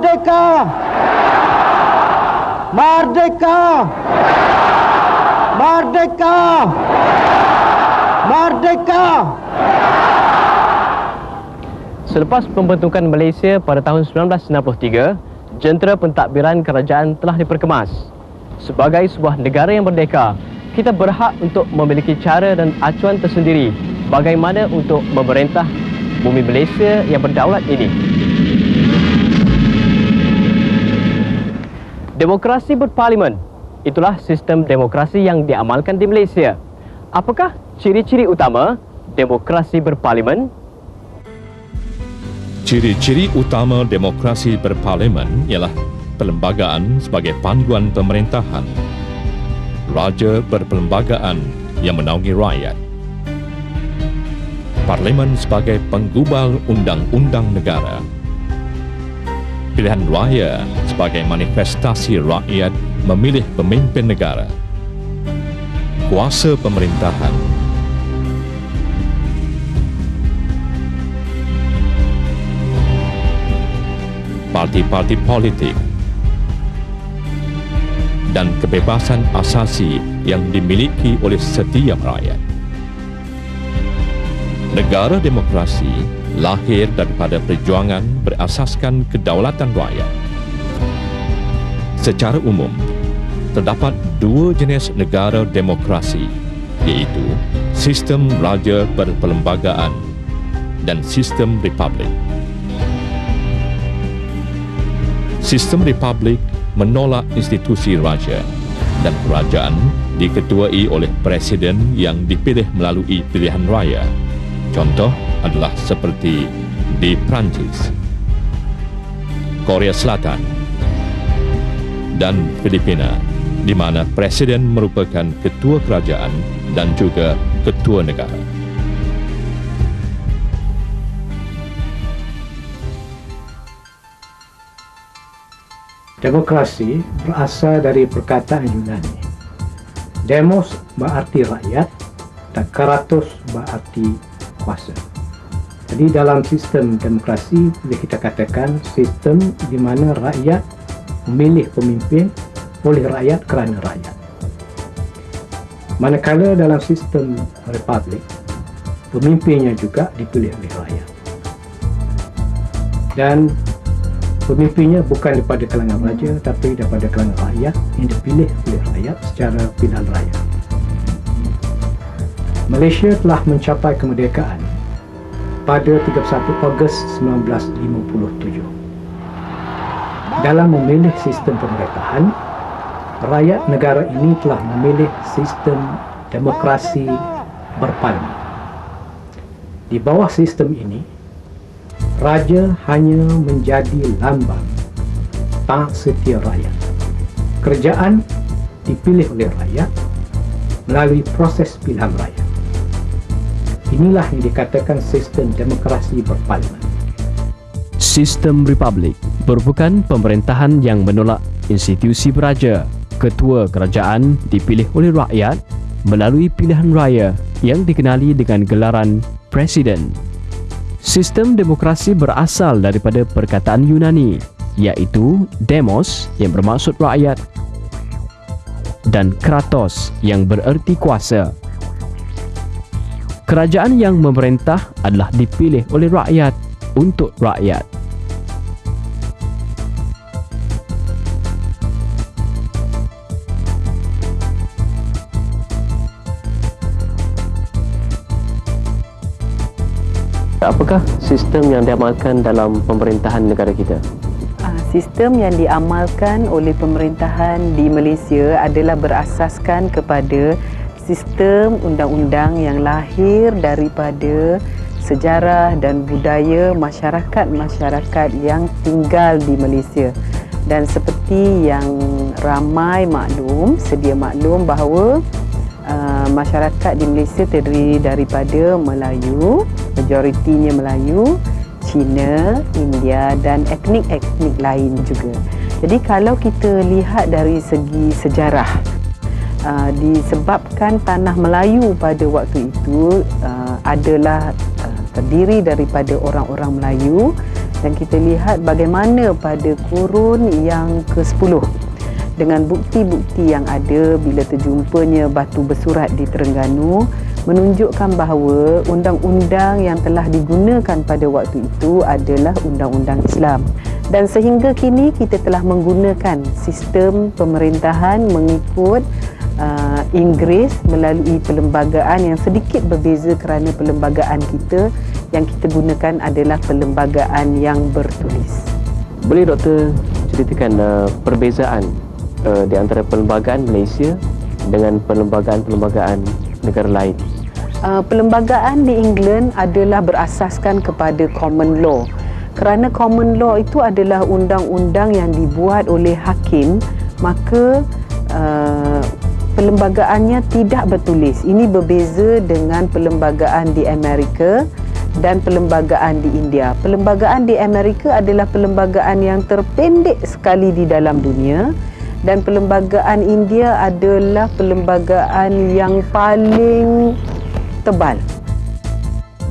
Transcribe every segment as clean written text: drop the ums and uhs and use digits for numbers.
Merdeka! Merdeka! Merdeka! Merdeka! Selepas pembentukan Malaysia pada tahun 1963, jentera pentadbiran kerajaan telah diperkemas. Sebagai sebuah negara yang merdeka, kita berhak untuk memiliki cara dan acuan tersendiri bagaimana untuk memerintah bumi Malaysia yang berdaulat ini. Demokrasi berparlimen, itulah sistem demokrasi yang diamalkan di Malaysia. Apakah ciri-ciri utama demokrasi berparlimen? Ciri-ciri utama demokrasi berparlimen ialah perlembagaan sebagai panduan pemerintahan, raja berperlembagaan yang menaungi rakyat, parlimen sebagai penggubal undang-undang negara, pilihan raya sebagai manifestasi rakyat memilih pemimpin negara, kuasa pemerintahan, parti-parti politik, dan kebebasan asasi yang dimiliki oleh setiap rakyat. Negara demokrasi lahir daripada perjuangan berasaskan kedaulatan rakyat. Secara umum, terdapat dua jenis negara demokrasi, iaitu sistem raja berperlembagaan dan sistem republik. Sistem republik menolak institusi raja dan kerajaan diketuai oleh presiden yang dipilih melalui pilihan raya. Contoh adalah seperti di Perancis, Korea Selatan dan Filipina, di mana presiden merupakan ketua kerajaan dan juga ketua negara. Demokrasi berasal dari perkataan Yunani. Demos berarti rakyat dan kratos berarti kuasa. Jadi dalam sistem demokrasi boleh kita katakan sistem di mana rakyat memilih pemimpin oleh rakyat kerana rakyat. Manakala dalam sistem republik, pemimpinnya juga dipilih oleh rakyat. Dan pemimpinnya bukan daripada kalangan raja tapi daripada kalangan rakyat yang dipilih oleh rakyat secara pilihan raya. Malaysia telah mencapai kemerdekaan pada 31 Ogos 1957. Dalam memilih sistem pemerintahan, rakyat negara ini telah memilih sistem demokrasi berparlimen. Di bawah sistem ini, raja hanya menjadi lambang tak setia rakyat. Kerajaan dipilih oleh rakyat melalui proses pilihan raya. Inilah yang dikatakan sistem demokrasi berparlimen. Sistem republik merupakan pemerintahan yang menolak institusi beraja. Ketua kerajaan dipilih oleh rakyat melalui pilihan raya yang dikenali dengan gelaran presiden. Sistem demokrasi berasal daripada perkataan Yunani, iaitu demos yang bermaksud rakyat dan kratos yang bererti kuasa. Kerajaan yang memerintah adalah dipilih oleh rakyat untuk rakyat. Apakah sistem yang diamalkan dalam pemerintahan negara kita? Sistem yang diamalkan oleh pemerintahan di Malaysia adalah berasaskan kepada sistem undang-undang yang lahir daripada sejarah dan budaya masyarakat-masyarakat yang tinggal di Malaysia. Dan seperti yang ramai sedia maklum bahawa masyarakat di Malaysia terdiri daripada Melayu, majoritinya Melayu, Cina, India dan etnik-etnik lain juga. Jadi kalau kita lihat dari segi sejarah, disebabkan tanah Melayu pada waktu itu adalah terdiri daripada orang-orang Melayu Dan kita lihat bagaimana pada kurun yang ke-10 dengan bukti-bukti yang ada bila terjumpanya batu bersurat di Terengganu menunjukkan bahawa undang-undang yang telah digunakan pada waktu itu adalah undang-undang Islam. Dan sehingga kini kita telah menggunakan sistem pemerintahan mengikut Inggeris melalui perlembagaan yang sedikit berbeza kerana perlembagaan kita yang kita gunakan adalah perlembagaan yang bertulis. Boleh doktor ceritakan perbezaan di antara perlembagaan Malaysia dengan perlembagaan-perlembagaan negara lain? Perlembagaan di England adalah berasaskan kepada common law. Kerana common law itu adalah undang-undang yang dibuat oleh hakim, maka perlembagaannya tidak bertulis. Ini berbeza dengan perlembagaan di Amerika dan perlembagaan di India. Perlembagaan di Amerika adalah perlembagaan yang terpendek sekali di dalam dunia, dan perlembagaan India adalah perlembagaan yang paling tebal.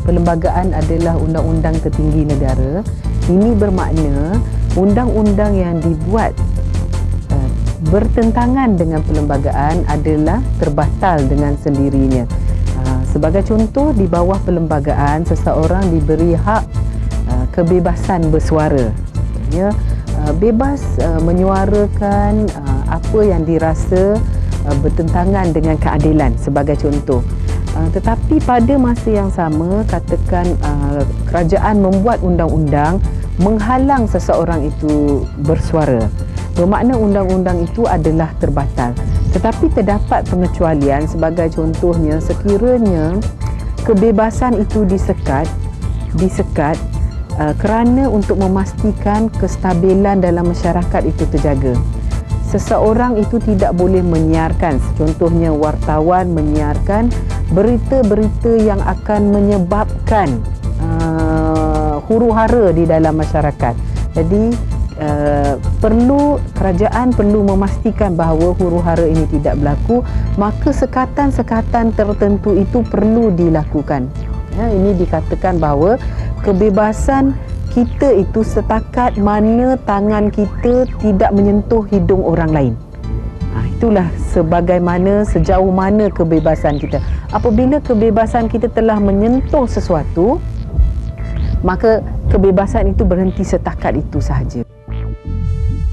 Perlembagaan adalah undang-undang tertinggi negara. Ini bermakna undang-undang yang dibuat bertentangan dengan perlembagaan adalah terbatal dengan sendirinya. Sebagai contoh, di bawah perlembagaan seseorang diberi hak kebebasan bersuara. Contohnya, bebas menyuarakan apa yang dirasa bertentangan dengan keadilan sebagai contoh. Tetapi pada masa yang sama, katakan kerajaan membuat undang-undang menghalang seseorang itu bersuara, bermakna undang-undang itu adalah terbatal. Tetapi terdapat pengecualian, sebagai contohnya sekiranya kebebasan itu disekat kerana untuk memastikan kestabilan dalam masyarakat itu terjaga. Seseorang itu tidak boleh menyiarkan, contohnya wartawan menyiarkan berita-berita yang akan menyebabkan huru-hara di dalam masyarakat. Jadi kerajaan perlu memastikan bahawa huru-hara ini tidak berlaku, maka sekatan-sekatan tertentu itu perlu dilakukan. Ini dikatakan bahawa kebebasan kita itu setakat mana tangan kita tidak menyentuh hidung orang lain. Itulah sebagaimana, sejauh mana kebebasan kita. Apabila kebebasan kita telah menyentuh sesuatu, maka kebebasan itu berhenti setakat itu sahaja.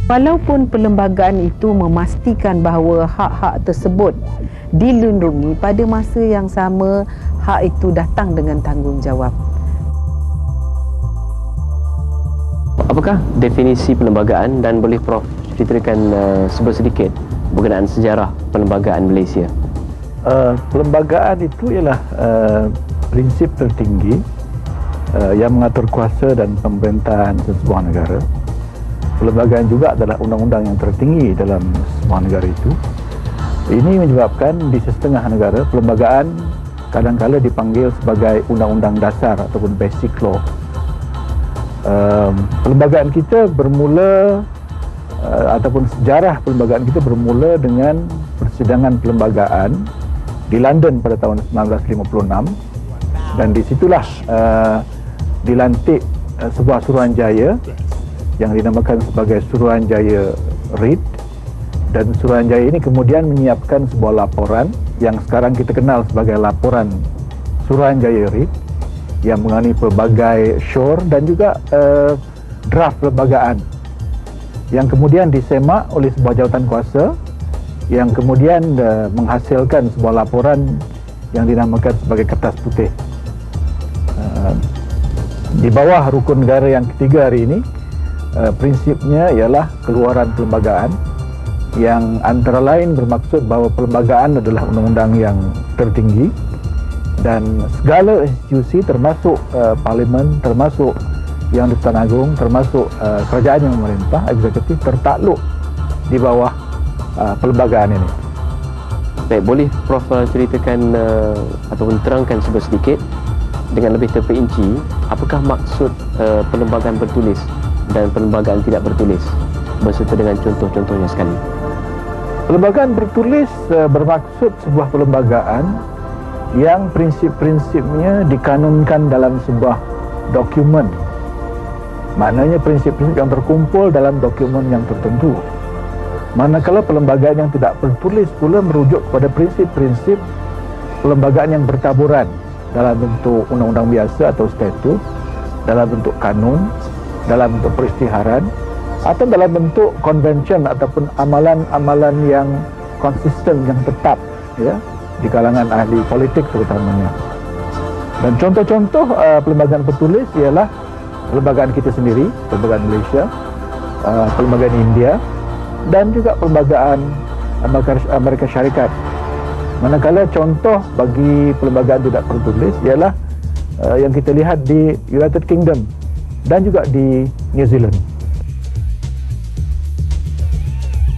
Walaupun perlembagaan itu memastikan bahawa hak-hak tersebut dilindungi, pada masa yang sama hak itu datang dengan tanggungjawab. Apakah definisi perlembagaan, dan boleh Prof ceritakan sedikit berkenaan sejarah perlembagaan Malaysia? Perlembagaan itu ialah prinsip tertinggi yang mengatur kuasa dan pemerintahan sebuah negara. Perlembagaan juga adalah undang-undang yang tertinggi dalam sebuah negara itu. Ini menyebabkan di setengah negara perlembagaan kadang-kala dipanggil sebagai undang-undang dasar ataupun basic law. Perlembagaan kita bermula ataupun sejarah perlembagaan kita bermula dengan persidangan perlembagaan di London pada tahun 1956, dan di situlah dilantik sebuah Suruhanjaya yang dinamakan sebagai Suruhanjaya Reid, dan Suruhanjaya ini kemudian menyiapkan sebuah laporan yang sekarang kita kenal sebagai laporan Suruhanjaya Reid yang mengenai pelbagai syur dan juga draft perlembagaan yang kemudian disemak oleh sebuah jawatan kuasa yang kemudian menghasilkan sebuah laporan yang dinamakan sebagai Kertas Putih. Di bawah rukun negara yang ketiga hari ini, prinsipnya ialah keluaran perlembagaan yang antara lain bermaksud bahawa perlembagaan adalah undang-undang yang tertinggi dan segala institusi termasuk parlimen, termasuk yang di-Pertuan Agong, termasuk kerajaan yang memerintah, eksekutif, tertakluk di bawah perlembagaan ini. Baik, boleh Prof ceritakan ataupun terangkan sedikit dengan lebih terperinci apakah maksud perlembagaan bertulis dan perlembagaan tidak bertulis berserta dengan contoh-contohnya sekali. Perlembagaan bertulis bermaksud sebuah perlembagaan yang prinsip-prinsipnya dikanunkan dalam sebuah dokumen Maknanya prinsip-prinsip yang terkumpul dalam dokumen yang tertentu. Manakala perlembagaan yang tidak tertulis pula merujuk kepada prinsip-prinsip perlembagaan yang bertaburan dalam bentuk undang-undang biasa atau statut, dalam bentuk kanun, dalam bentuk peristiharan, atau dalam bentuk convention ataupun amalan-amalan yang konsisten, yang tetap, ya, di kalangan ahli politik terutamanya. Dan contoh-contoh perlembagaan bertulis ialah perlembagaan kita sendiri, perlembagaan Malaysia, perlembagaan India, dan juga perlembagaan Amerika Syarikat. Manakala contoh bagi perlembagaan tidak tertulis ialah yang kita lihat di United Kingdom dan juga di New Zealand.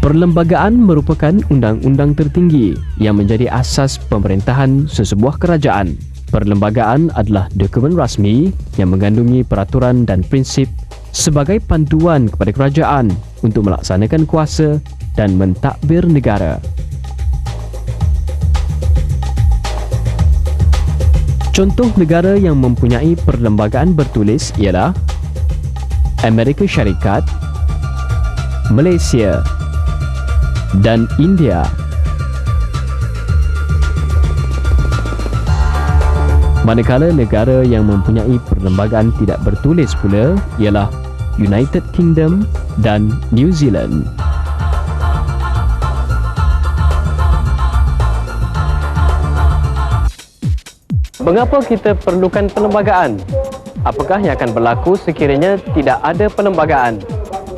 Perlembagaan merupakan undang-undang tertinggi yang menjadi asas pemerintahan sesebuah kerajaan. Perlembagaan adalah dokumen rasmi yang mengandungi peraturan dan prinsip sebagai panduan kepada kerajaan untuk melaksanakan kuasa dan mentadbir negara. Contoh negara yang mempunyai perlembagaan bertulis ialah Amerika Syarikat, Malaysia dan India. Manakala negara yang mempunyai perlembagaan tidak bertulis pula ialah United Kingdom dan New Zealand. Mengapa kita perlukan perlembagaan? Apakah yang akan berlaku sekiranya tidak ada perlembagaan?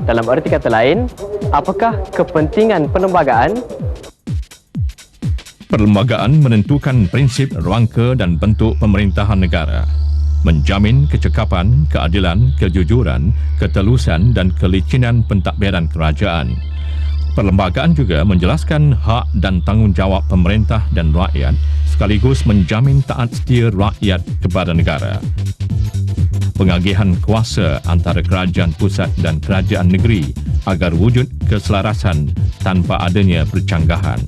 Dalam erti kata lain, apakah kepentingan perlembagaan? Perlembagaan menentukan prinsip rangka dan bentuk pemerintahan negara, menjamin kecekapan, keadilan, kejujuran, ketelusan dan kelicinan pentadbiran kerajaan. Perlembagaan juga menjelaskan hak dan tanggungjawab pemerintah dan rakyat sekaligus menjamin taat setia rakyat kepada negara. Pengagihan kuasa antara kerajaan pusat dan kerajaan negeri agar wujud keselarasan tanpa adanya percanggahan.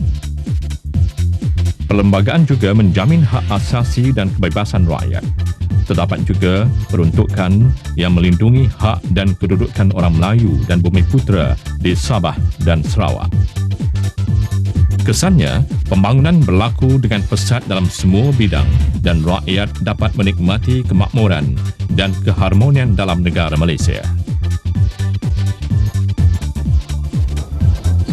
Perlembagaan juga menjamin hak asasi dan kebebasan rakyat. Terdapat juga peruntukan yang melindungi hak dan kedudukan orang Melayu dan Bumiputera di Sabah dan Sarawak. Kesannya, pembangunan berlaku dengan pesat dalam semua bidang dan rakyat dapat menikmati kemakmuran dan keharmonian dalam negara Malaysia.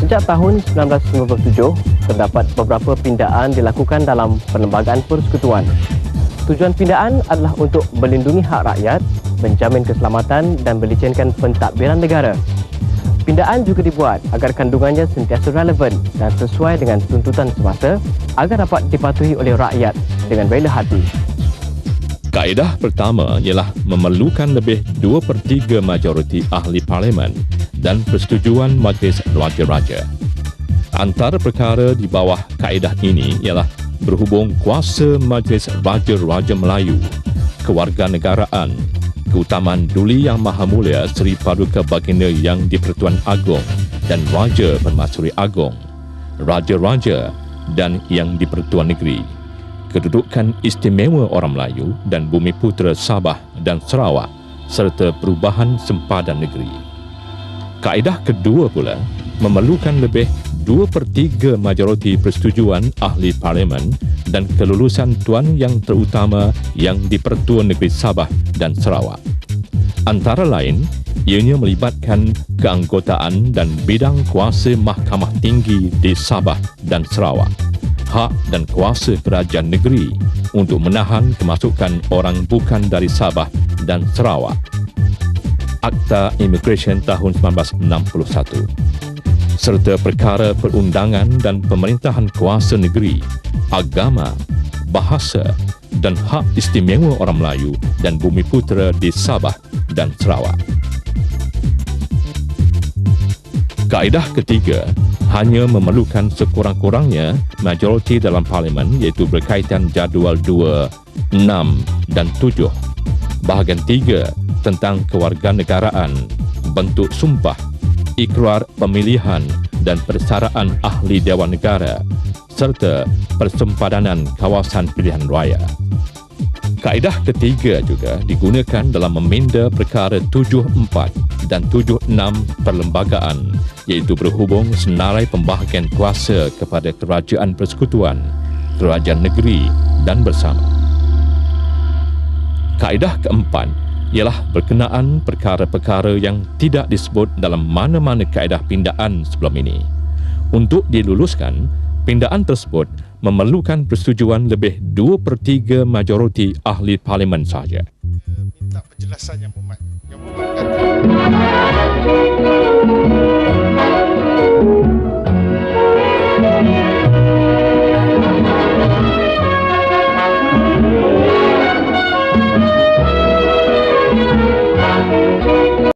Sejak tahun 1957, terdapat beberapa pindaan dilakukan dalam Perlembagaan Persekutuan. Tujuan pindaan adalah untuk melindungi hak rakyat, menjamin keselamatan dan melicinkan pentadbiran negara. Pindaan juga dibuat agar kandungannya sentiasa relevan dan sesuai dengan tuntutan semasa agar dapat dipatuhi oleh rakyat dengan rela hati. Kaedah pertama ialah memerlukan lebih 2/3 majoriti ahli parlimen dan persetujuan Majlis Raja-Raja. Antara perkara di bawah kaedah ini ialah berhubung kuasa Majlis Raja-Raja Melayu, kewarganegaraan, keutamaan Duli Yang Maha Mulia Seri Paduka Baginda Yang di-Pertuan Agong dan Raja Permaisuri Agong, Raja-Raja dan Yang di-Pertuan Negeri, kedudukan istimewa orang Melayu dan Bumiputera Sabah dan Sarawak serta perubahan sempadan negeri. Kaedah kedua pula memerlukan lebih 2/3 majoriti persetujuan ahli parlimen dan kelulusan Tuan Yang Terutama Yang di-Pertuan Negeri Sabah dan Sarawak. Antara lain, ianya melibatkan keanggotaan dan bidang kuasa Mahkamah Tinggi di Sabah dan Sarawak, hak dan kuasa kerajaan negeri untuk menahan kemasukan orang bukan dari Sabah dan Sarawak. Akta Immigration tahun 1961 serta perkara perundangan dan pemerintahan kuasa negeri, agama, bahasa dan hak istimewa orang Melayu dan Bumiputera di Sabah dan Sarawak. Kaedah ketiga hanya memerlukan sekurang-kurangnya majoriti dalam parlimen iaitu berkaitan jadual 2, 6 dan 7, bahagian 3 tentang kewarganegaraan, bentuk sumpah, ikrar pemilihan dan persaraan ahli Dewan Negara serta persempadanan kawasan pilihan raya. Kaedah ketiga juga digunakan dalam meminda perkara 74 dan 76 perlembagaan, iaitu berhubung senarai pembahagian kuasa kepada kerajaan persekutuan, kerajaan negeri dan bersama. Kaedah keempat ialah berkenaan perkara-perkara yang tidak disebut dalam mana-mana kaedah pindaan sebelum ini. Untuk diluluskan, pindaan tersebut memerlukan persetujuan lebih 2/3 majoriti ahli parlimen sahaja. Minta penjelasan yang memat. Yang memat kata